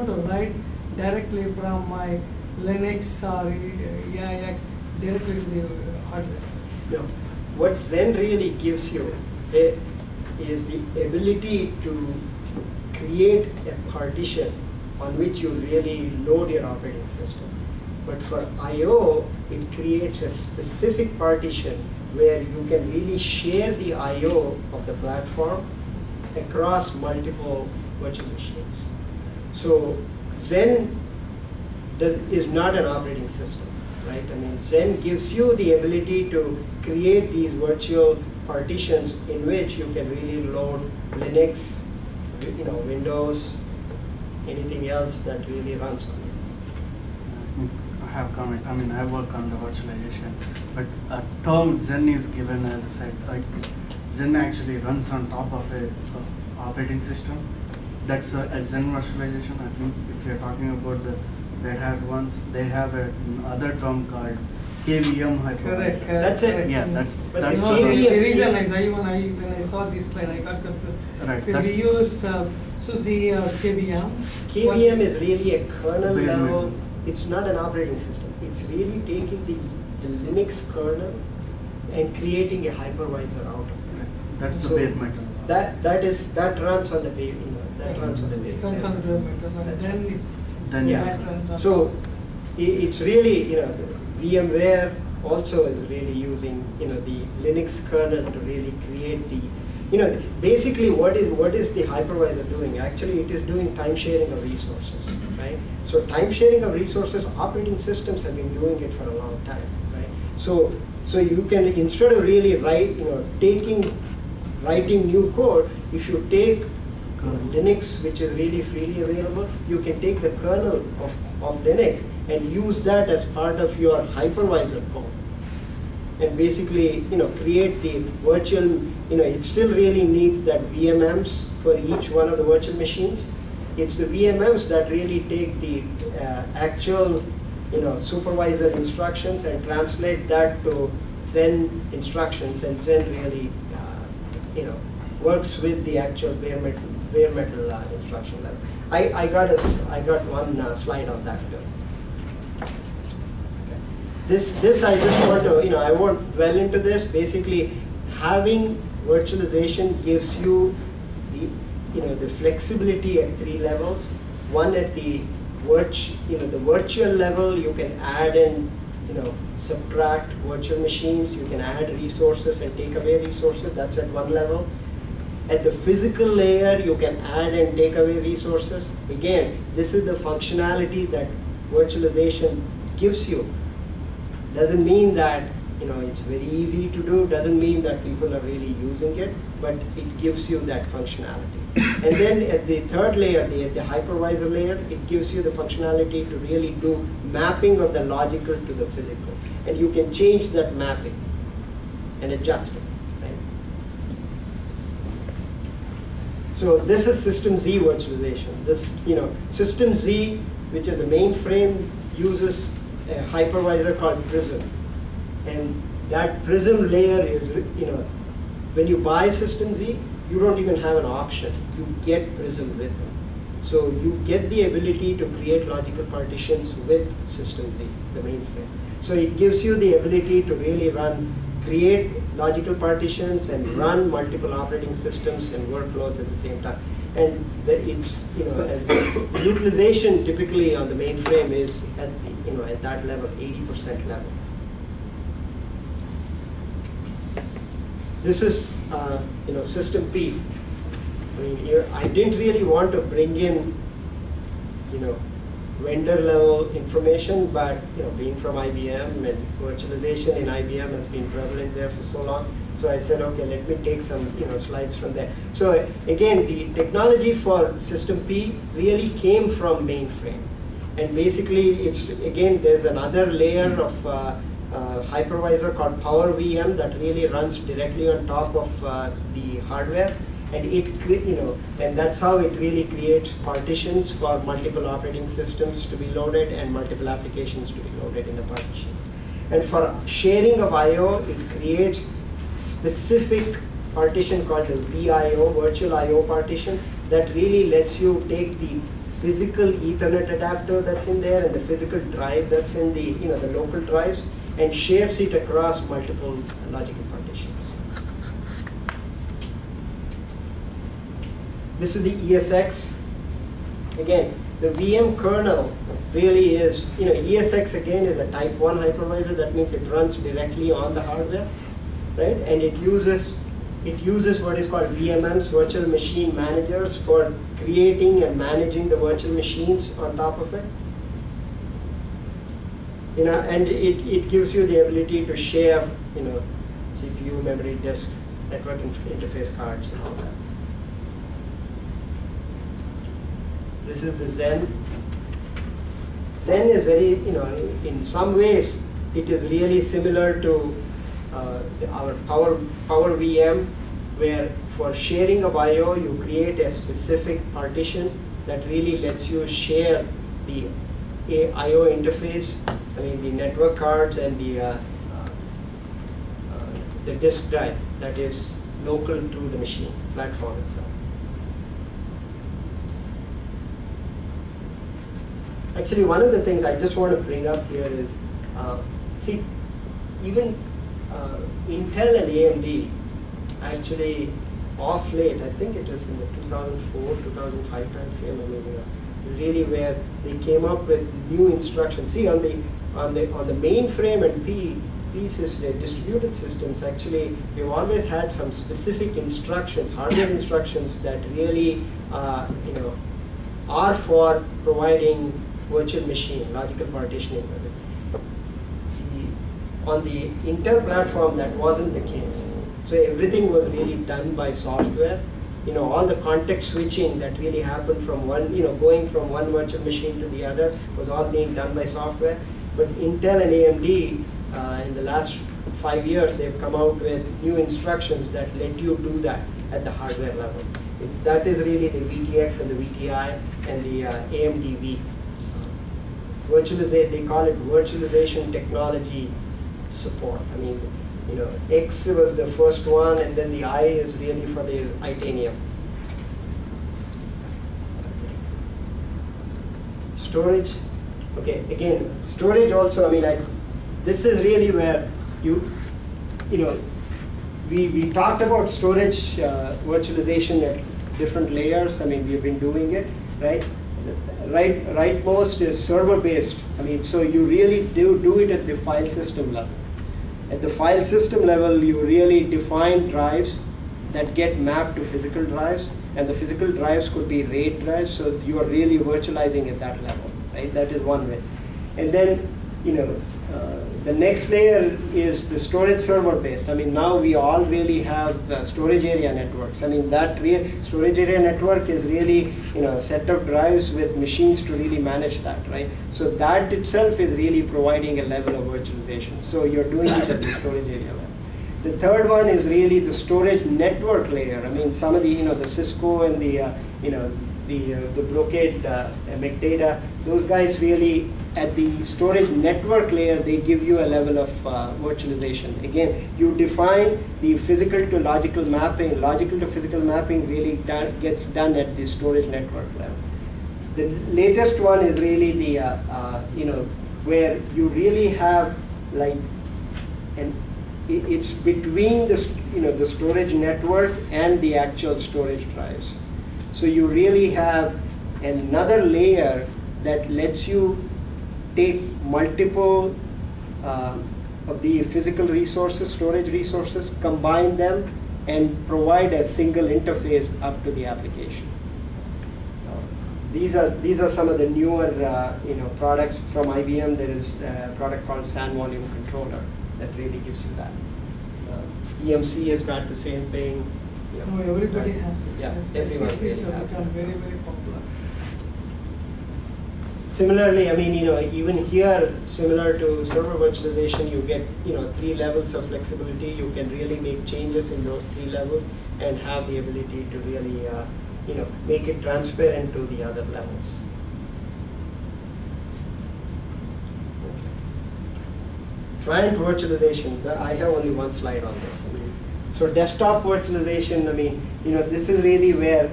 want to write directly from my Linux or EIX directly to the hardware. No. What Zen really gives you is the ability to create a partition on which you really load your operating system. But for I/O, it creates a specific partition where you can really share the I/O of the platform across multiple virtual machines. So Zen is not an operating system, right? I mean, Zen gives you the ability to create these virtual partitions in which you can really load Linux, Windows, anything else that really runs on it. I have comment. I mean, I work on the virtualization, but a term Zen is given, as I said, like Zen actually runs on top of a operating system. That's a Zen virtualization. I think if you're talking about the Red Hat ones, they have another term called KVM hypervisor. Correct. That's it. Yeah, that's But that's the No, the KVM reason is when I saw this slide, I got confused. Right. Will That's we use SUSE or KVM? KVM is really a kernel Bare level. metal. It's not an operating system. It's really taking the Linux kernel and creating a hypervisor out of that. That's the So bare metal. That runs on the bare, that runs on the bare. Runs on the bare metal, and then Then Yeah. that runs on. So it's really, VMware also is really using, the Linux kernel to really create the, basically what is the hypervisor doing? Actually, it is doing time sharing of resources, right? So time sharing of resources, operating systems have been doing it for a long time, right? So you can, instead of really writing new code, if you take Linux, which is really freely available, you can take the kernel of Linux and use that as part of your hypervisor code. And basically, create the virtual, it still really needs that VMMs for each one of the virtual machines. It's the VMMs that really take the actual, supervisor instructions and translate that to Zen instructions, and Zen really, works with the actual bare metal instruction level. I got one slide on that too. Okay. This I just want to, I won't dwell into this. Basically, having virtualization gives you the flexibility at 3 levels. One at the virtual level, you can add and subtract virtual machines. You can add resources and take away resources. That's at one level. At the physical layer, you can add and take away resources. Again, this is the functionality that virtualization gives you. Doesn't mean that it's very easy to do, doesn't mean that people are really using it, but it gives you that functionality. And then at the third layer, the hypervisor layer, it gives you the functionality to really do mapping of the logical to the physical. And you can change that mapping and adjust it. So this is System Z virtualization. This, System Z, which is the mainframe, uses a hypervisor called Prism. And that Prism layer is, when you buy System Z, you don't even have an option. You get Prism with it. So you get the ability to create logical partitions with System Z, the mainframe. So it gives you the ability to really create logical partitions and run multiple operating systems and workloads at the same time. And it's, as the utilization typically on the mainframe is at the, at that level, 80% level. This is, System P. I mean, I didn't really want to bring in, vendor level information, but being from IBM and virtualization in IBM has been prevalent there for so long. So I said, okay, let me take some slides from there. So again, the technology for System P really came from mainframe. And basically, there's another layer of hypervisor called Power VM that really runs directly on top of the hardware. And and that's how it really creates partitions for multiple operating systems to be loaded and multiple applications to be loaded in the partition. And for sharing of I/O, it creates specific partition called the VIO, virtual I/O partition, that really lets you take the physical Ethernet adapter that's in there and the physical drive that's in the, the local drives, and shares it across multiple logical partitions. This is the ESX. Again, the VM kernel really is, ESX again is a type 1 hypervisor. That means it runs directly on the hardware, right? And it uses what is called VMMs, virtual machine managers, for creating and managing the virtual machines on top of it. And it gives you the ability to share, CPU, memory, disk, network interface cards, and all that. This is the Zen. Zen is very, in some ways, it is really similar to our Power VM, where for sharing of I/O, you create a specific partition that really lets you share the I/O interface, the network cards and the disk drive that is local to the machine platform itself. Actually, one of the things I just want to bring up here is, see, even Intel and AMD actually off late, I think it was in the 2004, 2005 time frame, is really where they came up with new instructions. See, on the mainframe and P system, distributed systems, actually, we've always had some specific instructions, hardware instructions that really, are for providing virtual machine, logical partitioning. On the Intel platform, that wasn't the case. So everything was really done by software. All the context switching that really happened from one, going from one virtual machine to the other was all being done by software. But Intel and AMD, in the last 5 years, they've come out with new instructions that let you do that at the hardware level. That is really the VTX and the VTI and the AMD-V. They call it virtualization technology support. X was the first one, and then the I is really for the Itanium. Storage. Okay, again, storage also, this is really where we talked about storage virtualization at different layers. We've been doing it, right? Rightmost is server-based. So you really do it at the file system level. At the file system level, you really define drives that get mapped to physical drives, and the physical drives could be RAID drives, so you are really virtualizing at that level, right? That is one way. And then, the next layer is the storage server-based. Now we all really have storage area networks. That storage area network is really, a set of drives with machines to really manage that, right? So that itself is really providing a level of virtualization. So you're doing it at the storage area level. The third one is really the storage network layer. Some of the, the Cisco and the, the Brocade, McData, those guys really, at the storage network layer, they give you a level of virtualization. Again, you define the physical to logical mapping. Logical to physical mapping really gets done at the storage network level. The latest one is really the, where you really have it's between the, the storage network and the actual storage drives. So you really have another layer that lets you take multiple of the physical resources, storage resources, combine them, and provide a single interface up to the application. These are some of the newer products from IBM. There is a product called SAN Volume Controller that really gives you that. EMC has got the same thing. No, everybody has. Yeah, everyone really has. Become very, very popular. Similarly, even here, similar to server virtualization, you get 3 levels of flexibility. You can really make changes in those 3 levels and have the ability to really make it transparent to the other levels. Client virtualization. I have only one slide on this. So desktop virtualization. This is really where